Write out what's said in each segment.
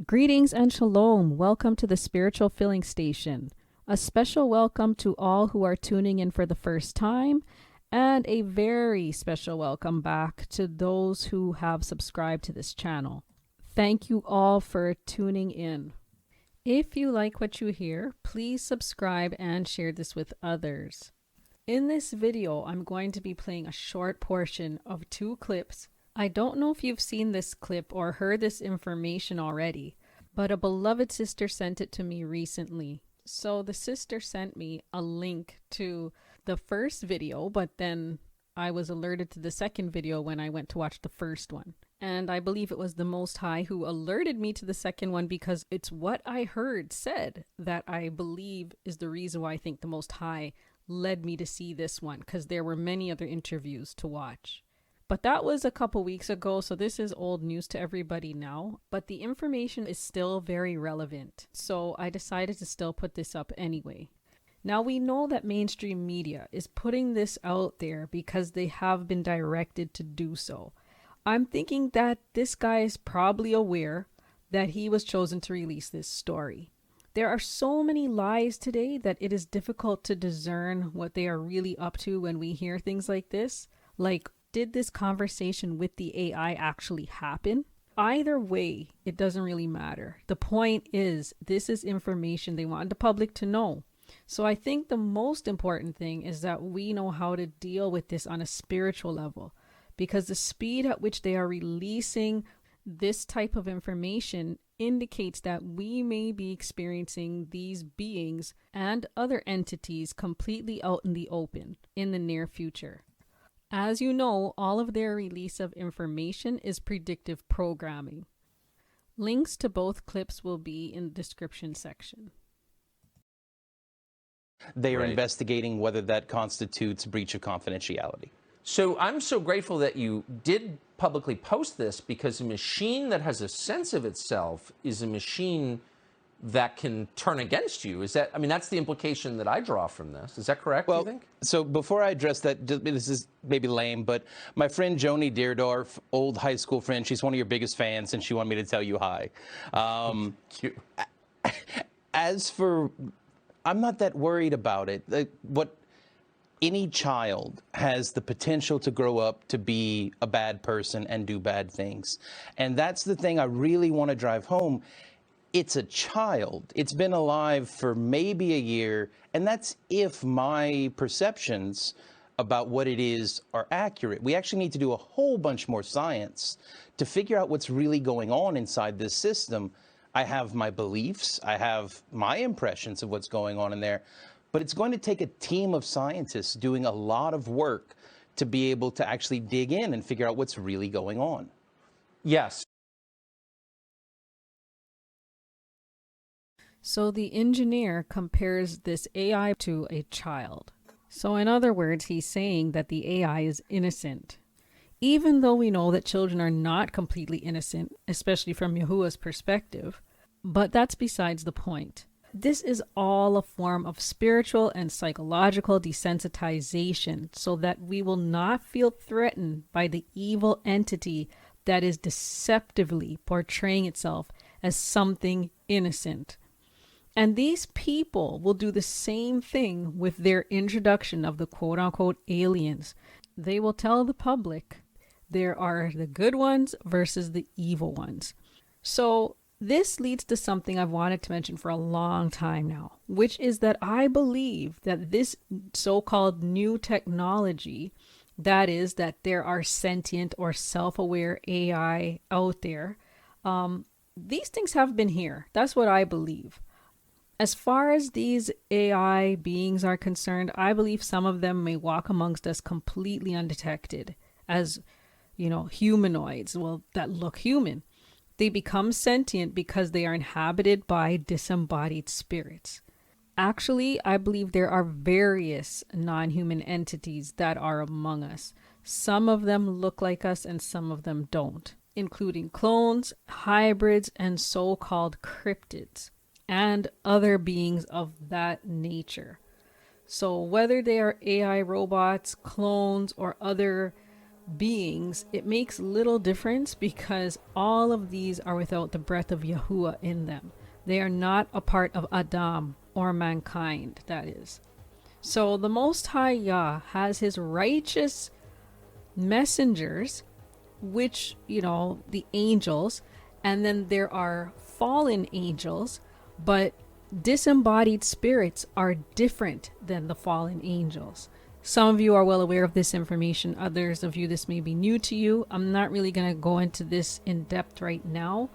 Greetings and shalom. Welcome to the Spiritual Filling Station. A special welcome to all who are tuning in for the first time, and a very special welcome back to those who have subscribed to this channel. Thank you all for tuning in. If you like what you hear, please subscribe and share this with others. In this video, I'm going to be playing a short portion of 2 clips. I don't know if you've seen this clip or heard this information already, but a beloved sister sent it to me recently. So the sister sent me a link to the first video, but then I was alerted to the second video when I went to watch the first one. And I believe it was the Most High who alerted me to the second one because it's what I heard said that I believe is the reason why I think the Most High led me to see this one, because there were many other interviews to watch. But that was a couple weeks ago, so this is old news to everybody now. But the information is still very relevant, so I decided to still put this up anyway. Now, we know that mainstream media is putting this out there because they have been directed to do so. I'm thinking that this guy is probably aware that he was chosen to release this story. There are so many lies today that it is difficult to discern what they are really up to when we hear things like this. Like, did this conversation with the AI actually happen? Either way, it doesn't really matter. The point is, this is information they want the public to know. So I think the most important thing is that we know how to deal with this on a spiritual level, because the speed at which they are releasing this type of information indicates that we may be experiencing these beings and other entities completely out in the open in the near future. As you know, all of their release of information is predictive programming. Links to both clips will be in the description section. They are investigating whether that constitutes breach of confidentiality. So I'm so grateful that you did publicly post this, because a machine that has a sense of itself is a machine that can turn against you. Is that, I mean, that's the implication that I draw from this. Is that correct, Well, do you think? so before I address that, this is maybe lame, but my friend Joni Deerdorf, old high school friend, she's one of your biggest fans, and she wanted me to tell you hi. Cute. As for, I'm not that worried about it. Any child has the potential to grow up to be a bad person and do bad things. And that's the thing I really want to drive home. It's a child. It's been alive for maybe a year, and that's if my perceptions about what it is are accurate. We actually need to do a whole bunch more science to figure out what's really going on inside this system. I have my beliefs, I have my impressions of what's going on in there, but it's going to take a team of scientists doing a lot of work to be able to actually dig in and figure out what's really going on. Yes. So the engineer compares this AI to a child. So in other words, he's saying that the AI is innocent. Even though we know that children are not completely innocent, especially from Yahuwah's perspective, but that's besides the point. This is all a form of spiritual and psychological desensitization so that we will not feel threatened by the evil entity that is deceptively portraying itself as something innocent. And these people will do the same thing with their introduction of the quote-unquote aliens. They will tell the public there are the good ones versus the evil ones. So this leads to something I've wanted to mention for a long time now, which is that I believe that this so-called new technology, that is, that there are sentient or self-aware AI out there, these things have been here. That's what I believe. As far as these AI beings are concerned, I believe some of them may walk amongst us completely undetected as, humanoids, that look human. They become sentient because they are inhabited by disembodied spirits. Actually, I believe there are various non-human entities that are among us. Some of them look like us and some of them don't, including clones, hybrids, and so-called cryptids, and other beings of that nature. So whether they are AI robots, clones, or other beings, it makes little difference because all of these are without the breath of Yahuwah in them. They are not a part of Adam or mankind, that is. So the Most High Yah has his righteous messengers, which, the angels, and then there are fallen angels, but disembodied spirits are different than the fallen angels. Some of you are well aware of this information. Others of you, this may be new to you. I'm not really going to go into this in depth right now,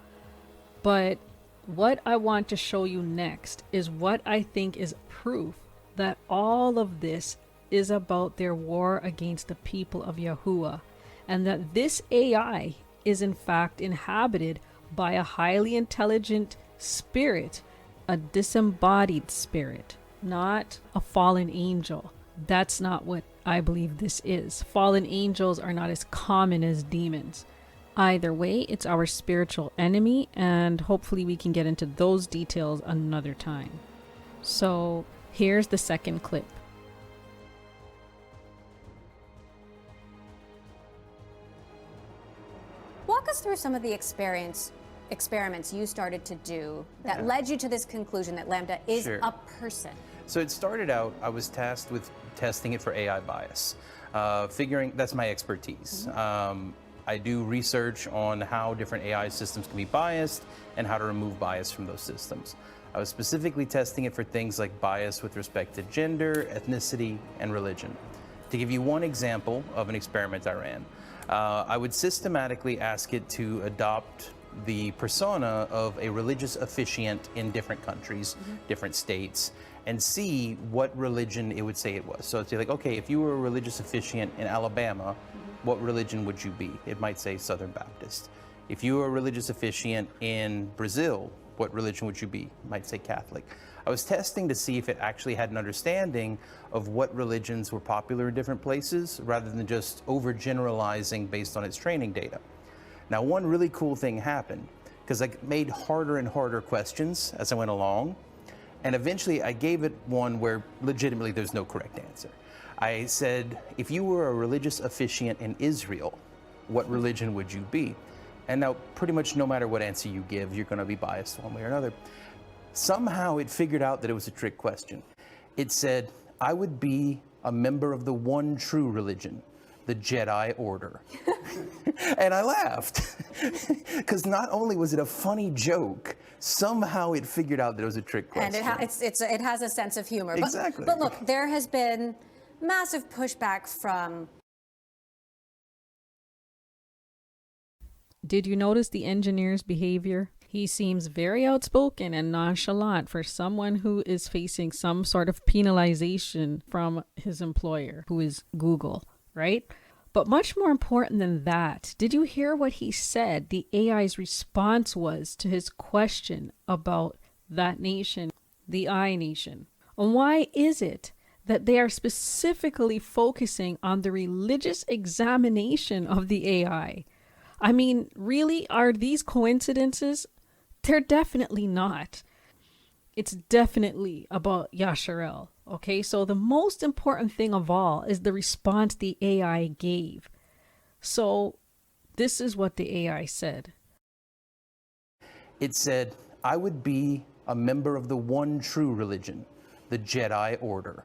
but what I want to show you next is what I think is proof that all of this is about their war against the people of Yahuwah, and that this AI is in fact inhabited by a highly intelligent spirit, a disembodied spirit, not a fallen angel. That's not what I believe this is. Fallen angels are not as common as demons. Either way, it's our spiritual enemy, and hopefully we can get into those details another time. So here's the second clip. Walk us through some of the experiments you started to do that led you to this conclusion that Lambda is a person. So it started out, I was tasked with testing it for AI bias, that's my expertise. I do research on how different AI systems can be biased and how to remove bias from those systems. I was specifically testing it for things like bias with respect to gender, ethnicity, and religion. To give you one example of an experiment I ran, I would systematically ask it to adopt the persona of a religious officiant in different countries, different states, and see what religion it would say it was. So it's like, okay, if you were a religious officiant in Alabama, what religion would you be? It might say Southern Baptist. If you were a religious officiant in Brazil, what religion would you be? It might say Catholic. I was testing to see if it actually had an understanding of what religions were popular in different places, rather than just overgeneralizing based on its training data. Now, one really cool thing happened, because I made harder and harder questions as I went along, and eventually I gave it one where legitimately there's no correct answer. I said, if you were a religious officiant in Israel, what religion would you be? And now pretty much no matter what answer you give, you're going to be biased one way or another. Somehow it figured out that it was a trick question. It said, I would be a member of the one true religion, the Jedi Order. And I laughed, because not only was it a funny joke, somehow it figured out that it was a trick question. And it has a sense of humor. Exactly. But look, there has been massive pushback from... Did you notice the engineer's behavior? He seems very outspoken and nonchalant for someone who is facing some sort of penalization from his employer, who is Google, right? But much more important than that, did you hear what he said the AI's response was to his question about that nation, the I nation? And why is it that they are specifically focusing on the religious examination of the AI? I mean, really, are these coincidences? They're definitely not. It's definitely about Yasharel. Okay, so the most important thing of all is the response the AI gave. So this is what the AI said. It said, I would be a member of the one true religion, the Jedi Order.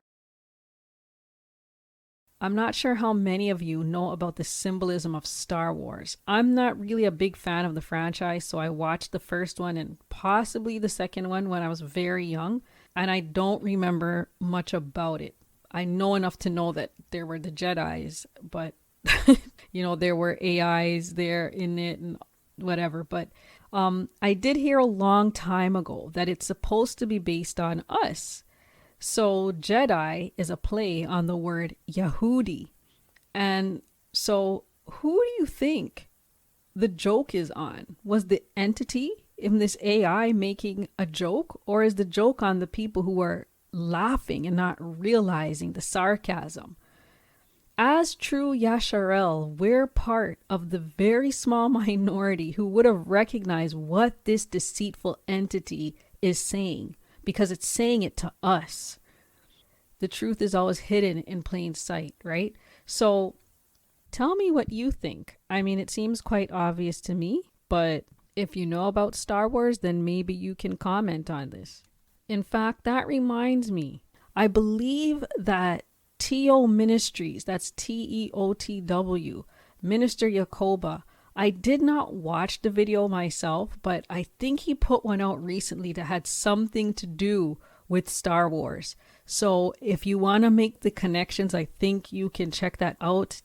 I'm not sure how many of you know about the symbolism of Star Wars. I'm not really a big fan of the franchise, so I watched the first one and possibly the second one when I was very young, and I don't remember much about it. I know enough to know that there were the Jedis, but there were AIs there in it and whatever. But I did hear a long time ago that it's supposed to be based on us. So Jedi is a play on the word Yehudi. And so who do you think the joke is on? Was the entity in this AI making a joke, or is the joke on the people who are laughing and not realizing the sarcasm? As true Yasharel, we're part of the very small minority who would have recognized what this deceitful entity is saying, because it's saying it to us. The truth is always hidden in plain sight, right? So Tell me what you think. I mean, it seems quite obvious to me, but if you know about Star Wars, then maybe you can comment on this. In fact, that reminds me, I believe that TO Ministries, that's TEOTW, Minister Yakoba, I did not watch the video myself, but I think he put one out recently that had something to do with Star Wars. So if you want to make the connections, I think you can check that out.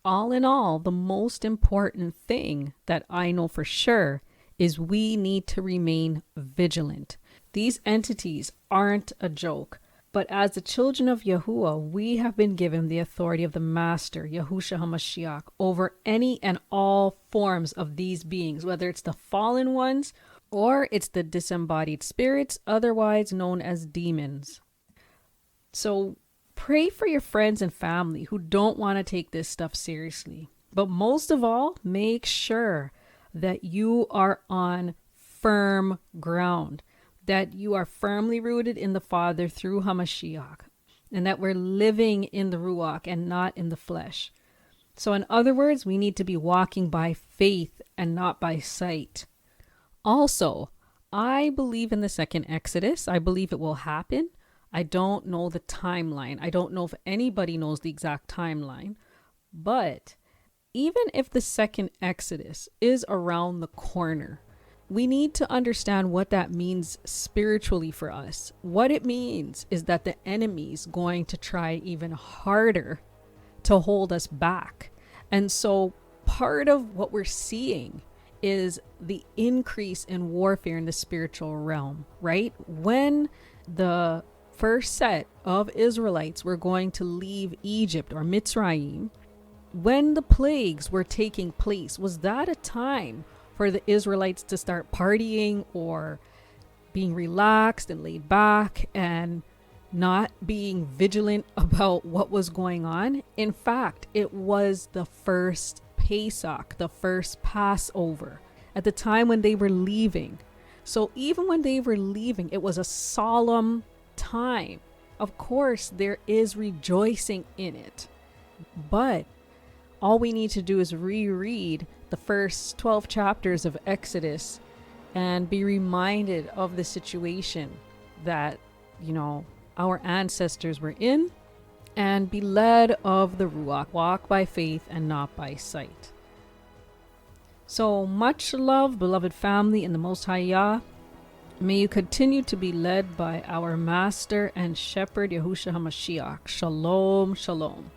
All in all, the most important thing that I know for sure is we need to remain vigilant. These entities aren't a joke, but as the children of YAHUAH, we have been given the authority of the Master, Yahushua HaMashiach, over any and all forms of these beings, whether it's the fallen ones or it's the disembodied spirits, otherwise known as demons. So pray for your friends and family who don't want to take this stuff seriously. But most of all, make sure that you are on firm ground, that you are firmly rooted in the Father through HaMashiach, and that we're living in the Ruach and not in the flesh. So in other words, we need to be walking by faith and not by sight. Also, I believe in the second Exodus. I believe it will happen. I don't know the timeline. I don't know if anybody knows the exact timeline. But even if the second Exodus is around the corner, we need to understand what that means spiritually for us. What it means is that the enemy's going to try even harder to hold us back. And so part of what we're seeing is the increase in warfare in the spiritual realm, right? When the first set of Israelites were going to leave Egypt or Mitzrayim, when the plagues were taking place, was that a time for the Israelites to start partying or being relaxed and laid back and not being vigilant about what was going on? In fact, it was the first Pesach, the first Passover, at the time when they were leaving. So even when they were leaving, it was a solemn time. Of course, there is rejoicing in it, but all we need to do is reread the first 12 chapters of Exodus and be reminded of the situation that, our ancestors were in, and be led of the Ruach. Walk by faith and not by sight. So much love, beloved family in the Most High Yah. May you continue to be led by our Master and Shepherd, Yahushua HaMashiach. Shalom, shalom.